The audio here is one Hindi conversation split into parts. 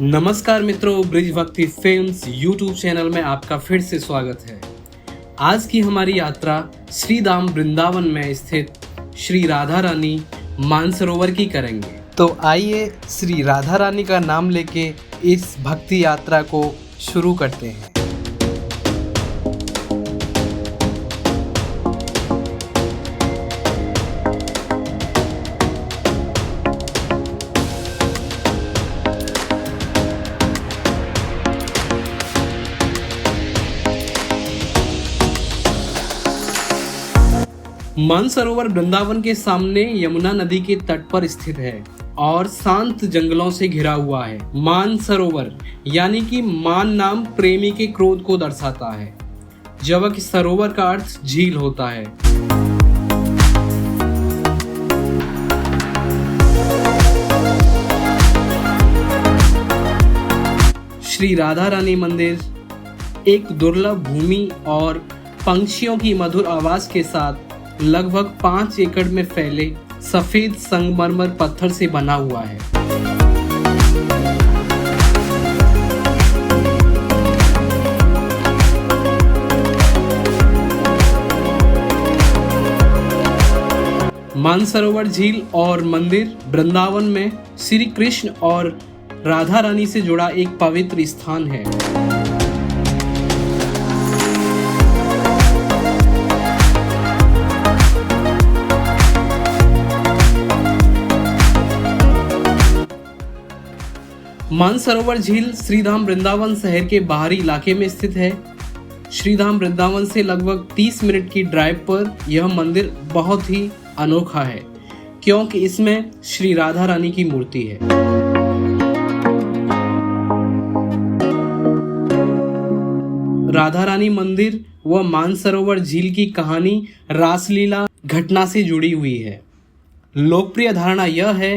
नमस्कार मित्रों, ब्रिज भक्ति फिल्म्स यूट्यूब चैनल में आपका फिर से स्वागत है। आज की हमारी यात्रा श्री धाम वृंदावन में स्थित श्री राधा रानी मानसरोवर की करेंगे। तो आइए श्री राधा रानी का नाम लेके इस भक्ति यात्रा को शुरू करते हैं। मानसरोवर वृंदावन के सामने यमुना नदी के तट पर स्थित है और शांत जंगलों से घिरा हुआ है। मानसरोवर यानी कि मान नाम प्रेमी के क्रोध को दर्शाता है, जबकि सरोवर का अर्थ झील होता है। श्री राधा रानी मंदिर एक दुर्लभ भूमि और पंछियों की मधुर आवाज के साथ लगभग 5 एकड़ में फैले सफेद संगमरमर पत्थर से बना हुआ है। मानसरोवर झील और मंदिर वृंदावन में श्री कृष्ण और राधा रानी से जुड़ा एक पवित्र स्थान है। मानसरोवर झील श्रीधाम वृंदावन शहर के बाहरी इलाके में स्थित है। श्रीधाम वृंदावन से लगभग 30 मिनट की ड्राइव पर यह मंदिर बहुत ही अनोखा है, क्योंकि इसमें श्री राधा रानी की मूर्ति है। राधा रानी मंदिर व मानसरोवर झील की कहानी रासलीला घटना से जुड़ी हुई है। लोकप्रिय धारणा यह है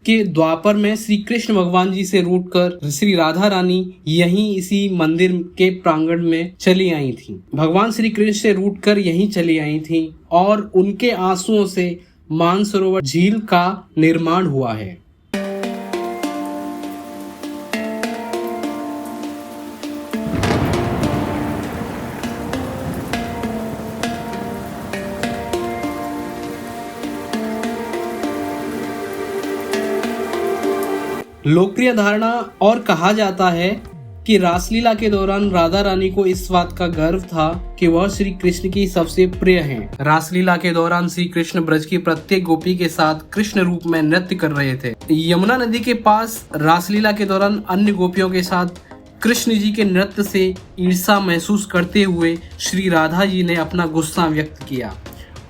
कि द्वापर में श्री कृष्ण भगवान जी से रूठकर श्री राधा रानी यहीं इसी मंदिर के प्रांगण में चली आई थी। भगवान श्री कृष्ण से रूठकर यहीं चली आई थी और उनके आंसुओं से मानसरोवर झील का निर्माण हुआ है। लोकप्रिय धारणा और कहा जाता है कि रासलीला के दौरान राधा रानी को इस बात का गर्व था कि वह श्री कृष्ण की सबसे प्रिय हैं। रासलीला के दौरान श्री कृष्ण ब्रज की प्रत्येक गोपी के साथ कृष्ण रूप में नृत्य कर रहे थे। यमुना नदी के पास रासलीला के दौरान अन्य गोपियों के साथ कृष्ण जी के नृत्य से ईर्ष्या महसूस करते हुए श्री राधा जी ने अपना गुस्सा व्यक्त किया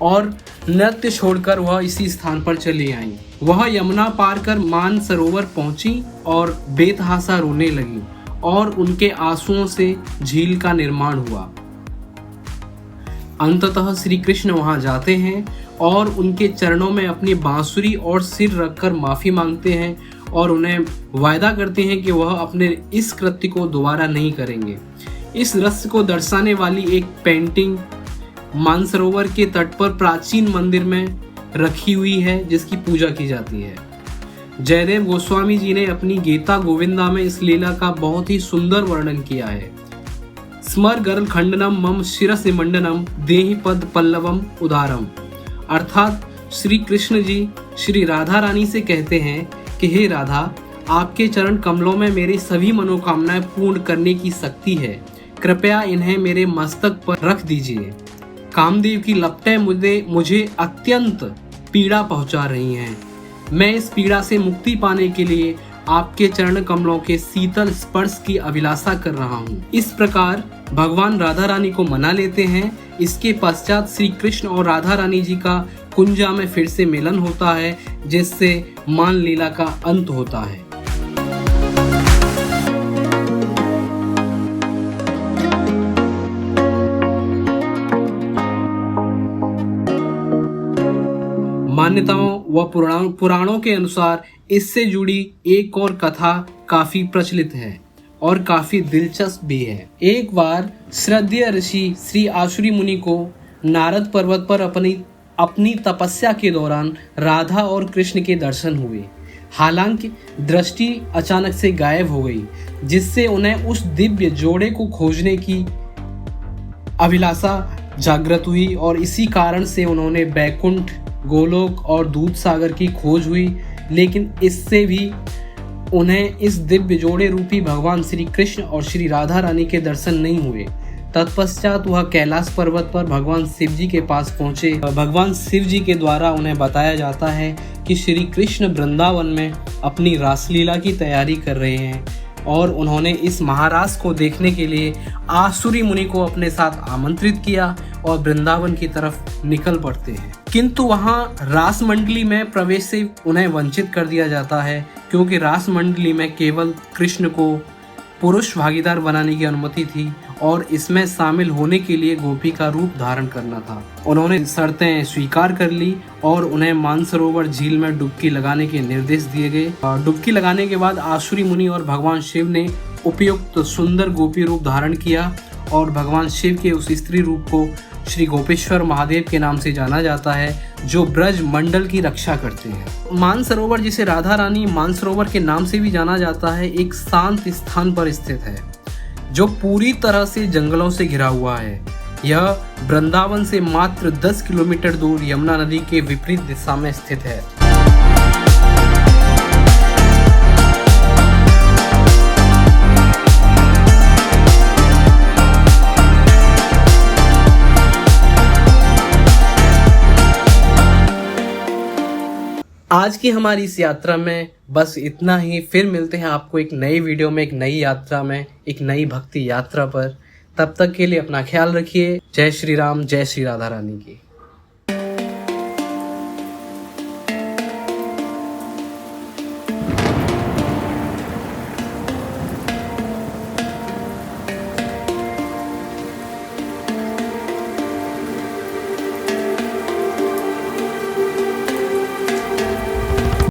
और नृत्य छोड़कर वह इसी स्थान पर चली आई। वह यमुना पार कर मानसरोवर पहुंची और बेतहासा रोने लगी और उनके आंसुओं से झील का निर्माण हुआ। अंततः श्री कृष्ण वहां जाते हैं और उनके चरणों में अपनी बांसुरी और सिर रखकर माफी मांगते हैं और उन्हें वायदा करते हैं कि वह अपने इस कृत्य को दोबारा नहीं करेंगे। इस रहस्य को दर्शाने वाली एक पेंटिंग मानसरोवर के तट पर प्राचीन मंदिर में रखी हुई है, जिसकी पूजा की जाती है। जयदेव गोस्वामी जी ने अपनी गीता गोविंदा में इस लीला का बहुत ही सुंदर वर्णन किया है। स्मर गरल खंडनम मम शिरस मंडनम देहि पद पल्लवम उदारम, अर्थात श्री कृष्ण जी श्री राधा रानी से कहते हैं कि हे राधा, आपके चरण कमलों में मेरी सभी मनोकामनाएं पूर्ण करने की शक्ति है, कृपया इन्हें मेरे मस्तक पर रख दीजिए। कामदेव की लपटें मुझे अत्यंत पीड़ा पहुंचा रही हैं। मैं इस पीड़ा से मुक्ति पाने के लिए आपके चरण कमलों के शीतल स्पर्श की अभिलाषा कर रहा हूँ। इस प्रकार भगवान राधा रानी को मना लेते हैं। इसके पश्चात श्री कृष्ण और राधा रानी जी का कुंजा में फिर से मिलन होता है, जिससे मान लीला का अंत होता है। मान्यताओं व पुराणों के अनुसार इससे जुड़ी एक और कथा काफी प्रचलित है और काफी दिलचस्प भी है। एक बार श्रद्धेय ऋषि श्री आसुरी मुनि को नारद पर्वत पर अपनी तपस्या के दौरान राधा और कृष्ण के दर्शन हुए। हालांकि दृष्टि अचानक से गायब हो गई, जिससे उन्हें उस दिव्य जोड़े को खोजने की अभिलाषा जागृत हुई और इसी कारण से उन्होंने बैकुंठ, गोलोक और दूध सागर की खोज हुई। लेकिन इससे भी उन्हें इस दिव्य जोड़े रूपी भगवान श्री कृष्ण और श्री राधा रानी के दर्शन नहीं हुए। तत्पश्चात वह कैलाश पर्वत पर भगवान शिव जी के पास पहुंचे। भगवान शिव जी के द्वारा उन्हें बताया जाता है कि श्री कृष्ण वृंदावन में अपनी रासलीला की तैयारी कर रहे हैं और उन्होंने इस महारास को देखने के लिए आसुरी मुनि को अपने साथ आमंत्रित किया और वृंदावन की तरफ निकल पड़ते हैं। किंतु वहां रास मंडली में प्रवेश से उन्हें वंचित कर दिया जाता है, क्योंकि रास मंडली में केवल कृष्ण को पुरुष भागीदार बनाने की अनुमति थी और इसमें शामिल होने के लिए गोपी का रूप धारण करना था। उन्होंने शर्तें स्वीकार कर ली और उन्हें मानसरोवर झील में डुबकी लगाने के निर्देश दिए गए। डुबकी लगाने के बाद आसुरी मुनि और भगवान शिव ने उपयुक्त सुंदर गोपी रूप धारण किया और भगवान शिव के उस स्त्री रूप को श्री गोपेश्वर महादेव के नाम से जाना जाता है, जो ब्रज मंडल की रक्षा करते हैं। मानसरोवर, जिसे राधा रानी मानसरोवर के नाम से भी जाना जाता है, एक शांत स्थान पर स्थित है जो पूरी तरह से जंगलों से घिरा हुआ है। यह वृंदावन से मात्र 10 किलोमीटर दूर यमुना नदी के विपरीत दिशा में स्थित है। आज की हमारी इस यात्रा में बस इतना ही। फिर मिलते हैं आपको एक नई वीडियो में, एक नई यात्रा में, एक नई भक्ति यात्रा पर। तब तक के लिए अपना ख्याल रखिए। जय श्री राम, जय श्री राधा रानी की।